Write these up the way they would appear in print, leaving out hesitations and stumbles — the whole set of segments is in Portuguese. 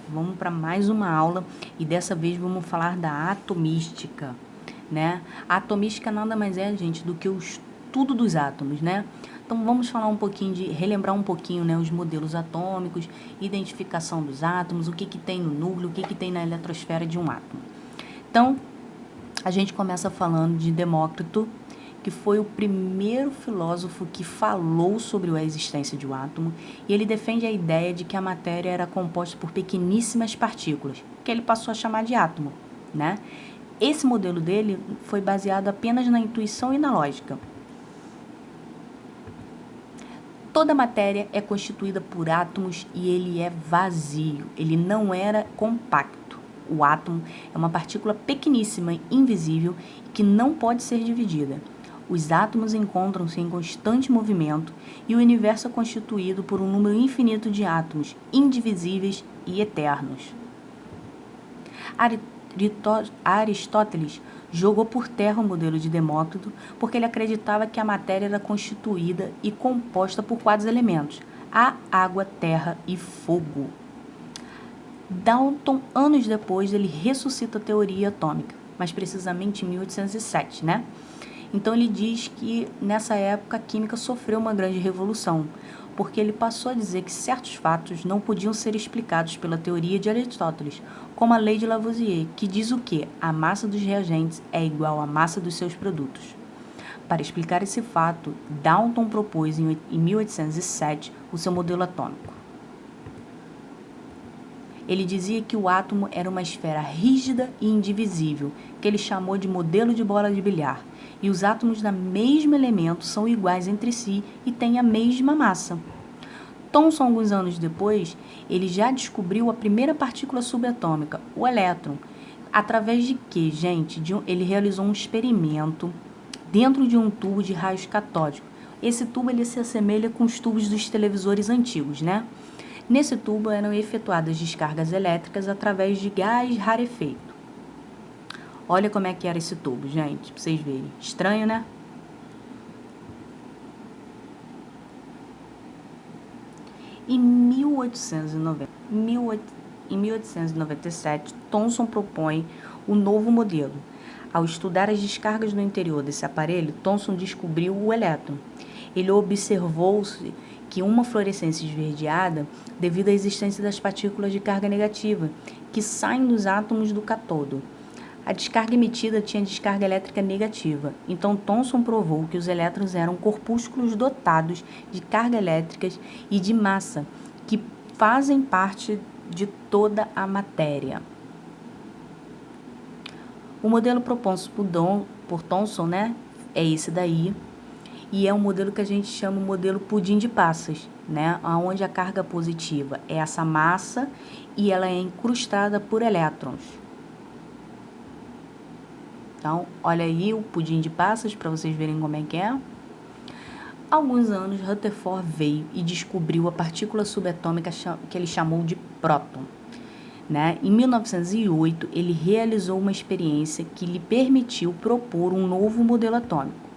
Vamos para mais uma aula e dessa vez vamos falar da atomística, né? A atomística nada mais é, gente, do que o estudo dos átomos, né? Então vamos falar um pouquinho relembrar um pouquinho, né, os modelos atômicos, identificação dos átomos, o que tem no núcleo, o que tem na eletrosfera de um átomo. Então, a gente começa falando de Demócrito, que foi o primeiro filósofo que falou sobre a existência de um átomo, e ele defende a ideia de que a matéria era composta por pequeníssimas partículas, que ele passou a chamar de átomo, né? Esse modelo dele foi baseado apenas na intuição e na lógica. Toda matéria é constituída por átomos e ele é vazio, ele não era compacto. O átomo é uma partícula pequeníssima, invisível, que não pode ser dividida. Os átomos encontram-se em constante movimento e o universo é constituído por um número infinito de átomos, indivisíveis e eternos. Aristóteles jogou por terra o modelo de Demócrito porque ele acreditava que a matéria era constituída e composta por 4 elementos: ar, água, terra e fogo. Dalton, anos depois, ele ressuscita a teoria atômica, mais precisamente em 1807, né? Então ele diz que nessa época a química sofreu uma grande revolução, porque ele passou a dizer que certos fatos não podiam ser explicados pela teoria de Aristóteles, como a lei de Lavoisier, que diz o quê? A massa dos reagentes é igual à massa dos seus produtos. Para explicar esse fato, Dalton propôs em 1807 o seu modelo atômico. Ele dizia que o átomo era uma esfera rígida e indivisível, que ele chamou de modelo de bola de bilhar, e os átomos do mesmo elemento são iguais entre si e têm a mesma massa. Thomson, alguns anos depois, ele já descobriu a primeira partícula subatômica, o elétron, através de que, gente, ele realizou um experimento dentro de um tubo de raios catódicos. Esse tubo ele se assemelha com os tubos dos televisores antigos, né? Nesse tubo eram efetuadas descargas elétricas através de gás rarefeito. Olha como é que era esse tubo, gente, para vocês verem. Estranho, né? Em 1897, Thomson propõe o novo modelo. Ao estudar as descargas no interior desse aparelho, Thomson descobriu o elétron. Ele observou-se que uma fluorescência esverdeada devido à existência das partículas de carga negativa, que saem dos átomos do cátodo. A descarga emitida tinha descarga elétrica negativa, então Thomson provou que os elétrons eram corpúsculos dotados de carga elétrica e de massa, que fazem parte de toda a matéria. O modelo proposto por Thomson, né, é esse daí, e é um modelo que a gente chama o modelo pudim de passas, né, onde a carga positiva é essa massa e ela é incrustada por elétrons. Então, olha aí o pudim de passas para vocês verem como é que é. Há alguns anos, Rutherford veio e descobriu a partícula subatômica que ele chamou de próton. Né? Em 1908, ele realizou uma experiência que lhe permitiu propor um novo modelo atômico.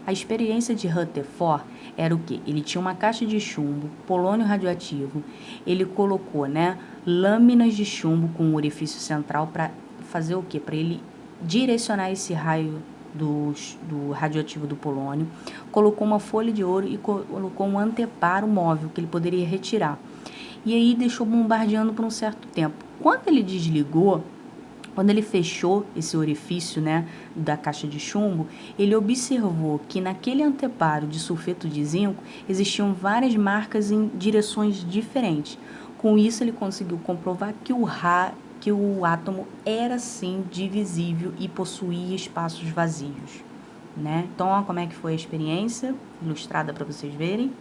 A experiência de Rutherford era o quê? Ele tinha uma caixa de chumbo, polônio radioativo, ele colocou, né, lâminas de chumbo com um orifício central para fazer o quê? Para ele direcionar esse raio do radioativo do polônio, colocou uma folha de ouro e colocou um anteparo móvel que ele poderia retirar. E aí deixou bombardeando por um certo tempo. Quando ele desligou, quando ele fechou esse orifício, né, da caixa de chumbo, ele observou que naquele anteparo de sulfeto de zinco existiam várias marcas em direções diferentes. Com isso, ele conseguiu comprovar que o átomo era sim divisível e possuía espaços vazios, né? Então, olha como é que foi a experiência, ilustrada para vocês verem.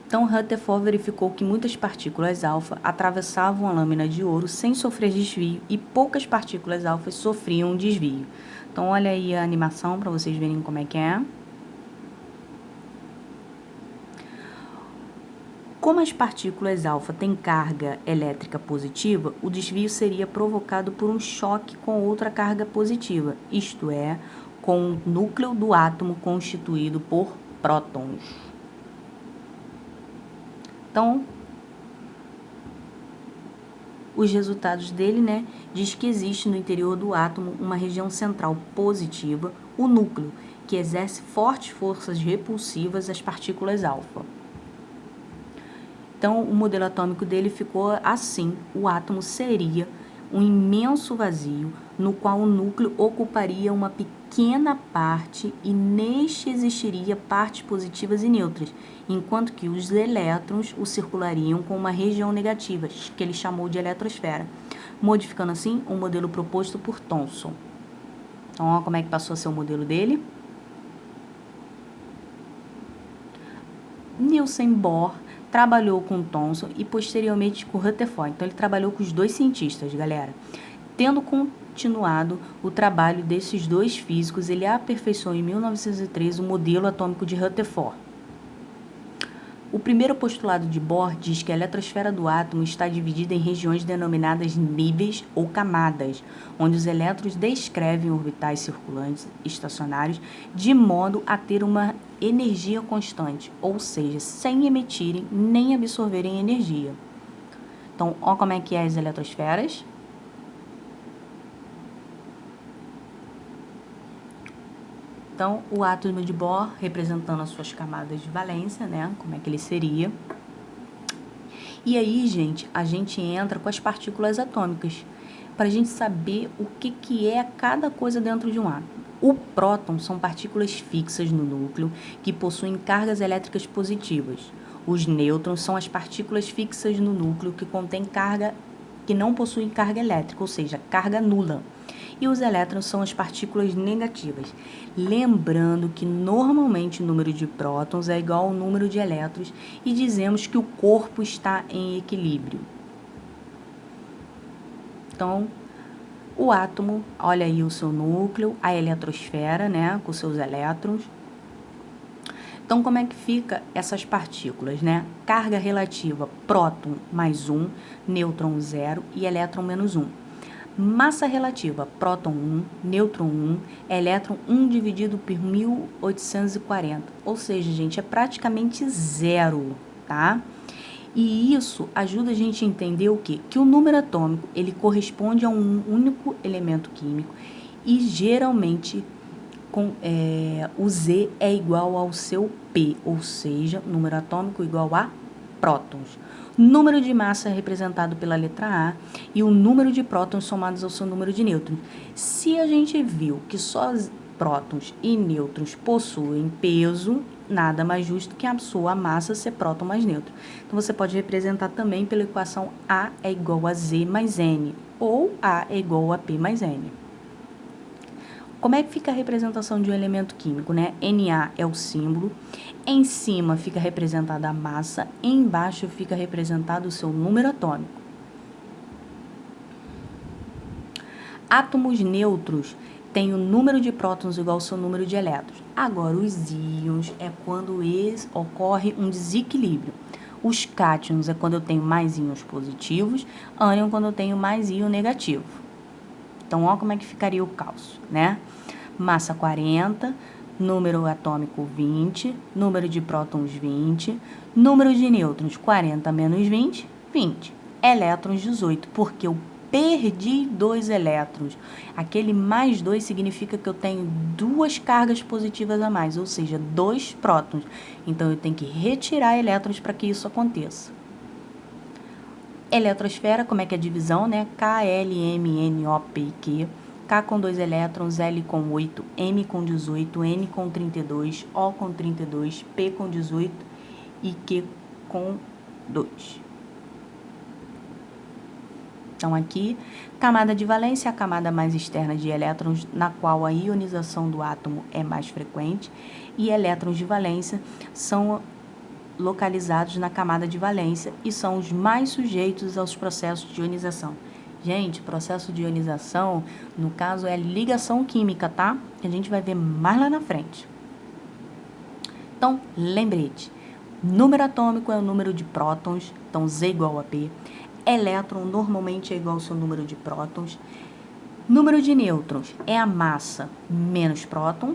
Então, Rutherford verificou que muitas partículas alfa atravessavam a lâmina de ouro sem sofrer desvio e poucas partículas alfa sofriam desvio. Então, olha aí a animação para vocês verem como é que é. Como as partículas alfa têm carga elétrica positiva, o desvio seria provocado por um choque com outra carga positiva, isto é, com o núcleo do átomo constituído por prótons. Então, os resultados dele, né, diz que existe no interior do átomo uma região central positiva, o núcleo, que exerce fortes forças repulsivas às partículas alfa. Então, o modelo atômico dele ficou assim: o átomo seria um imenso vazio, no qual o núcleo ocuparia uma pequena parte e neste existiria partes positivas e neutras, enquanto que os elétrons o circulariam com uma região negativa, que ele chamou de eletrosfera, modificando assim o modelo proposto por Thomson. Então, olha como é que passou a ser o modelo dele. Nielsen Bohr trabalhou com Thomson e posteriormente com Rutherford. Então, ele trabalhou com os dois cientistas, galera. Tendo continuado o trabalho desses dois físicos, ele aperfeiçoou em 1903 o modelo atômico de Rutherford. O primeiro postulado de Bohr diz que a eletrosfera do átomo está dividida em regiões denominadas níveis ou camadas, onde os elétrons descrevem orbitais circulantes estacionários de modo a ter uma energia constante, ou seja, sem emitirem nem absorverem energia. Então, olha como é que é as eletrosferas. Então, o átomo de Bohr representando as suas camadas de valência, né? Como é que ele seria. E aí, gente, a gente entra com as partículas atômicas, para a gente saber o que é cada coisa dentro de um átomo. O próton são partículas fixas no núcleo que possuem cargas elétricas positivas. Os nêutrons são as partículas fixas no núcleo que contêm carga que não possuem carga elétrica, ou seja, carga nula. E os elétrons são as partículas negativas. Lembrando que normalmente o número de prótons é igual ao número de elétrons e dizemos que o corpo está em equilíbrio. Então, o átomo, olha aí o seu núcleo, a eletrosfera, né, com seus elétrons. Então, como é que fica essas partículas, né? Carga relativa, próton mais 1, nêutron 0 e elétron menos 1. Massa relativa, próton 1, nêutron 1, elétron 1 dividido por 1840. Ou seja, gente, é praticamente zero, tá? E isso ajuda a gente a entender o quê? Que o número atômico, ele corresponde a um único elemento químico e geralmente o Z é igual ao seu P, ou seja, número atômico igual a prótons. Número de massa é representado pela letra A e o número de prótons somados ao seu número de nêutrons. Se a gente viu que só prótons e nêutrons possuem peso, nada mais justo que a sua massa ser próton mais nêutron. Então, você pode representar também pela equação A é igual a Z mais N, ou A é igual a P mais N. Como é que fica a representação de um elemento químico, né? Na é o símbolo, em cima fica representada a massa, embaixo fica representado o seu número atômico. Átomos neutros têm o número de prótons igual ao seu número de elétrons. Agora, os íons é quando ocorre um desequilíbrio. Os cátions é quando eu tenho mais íons positivos, ânion quando eu tenho mais íon negativo. Então, olha como é que ficaria o cálcio, né? Massa 40, número atômico 20, número de prótons 20, número de nêutrons 40 menos 20, 20. Elétrons 18, porque eu perdi 2 elétrons. Aquele mais 2 significa que eu tenho 2 cargas positivas a mais, ou seja, 2 prótons. Então, eu tenho que retirar elétrons para que isso aconteça. Eletrosfera, como é que é a divisão, né? K, L, M, N, O, P e Q. K com 2 elétrons, L com 8, M com 18, N com 32, O com 32, P com 18 e Q com 2. Então, aqui, camada de valência, a camada mais externa de elétrons, na qual a ionização do átomo é mais frequente, e elétrons de valência são localizados na camada de valência e são os mais sujeitos aos processos de ionização. Gente, processo de ionização, no caso, é ligação química, tá? Que a gente vai ver mais lá na frente. Então, lembrete, número atômico é o número de prótons, então Z igual a P. Elétron normalmente é igual ao seu número de prótons. Número de nêutrons é a massa menos próton.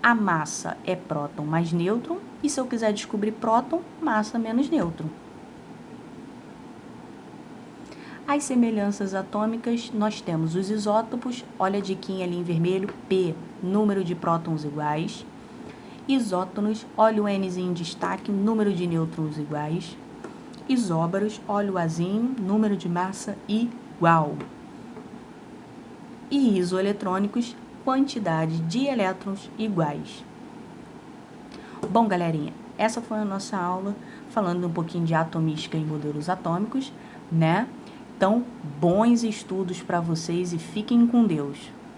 A massa é próton mais nêutron. E se eu quiser descobrir próton, massa menos nêutron. As semelhanças atômicas, nós temos os isótopos, olha a diquinha ali em vermelho, P, número de prótons iguais. Isótonos, olha o Nzinho em destaque, número de nêutrons iguais. Isóbaros, olha o Azinho, número de massa igual. E isoeletrônicos, quantidade de elétrons iguais. Bom, galerinha, essa foi a nossa aula falando um pouquinho de atomística e modelos atômicos, né? Então, bons estudos para vocês e fiquem com Deus.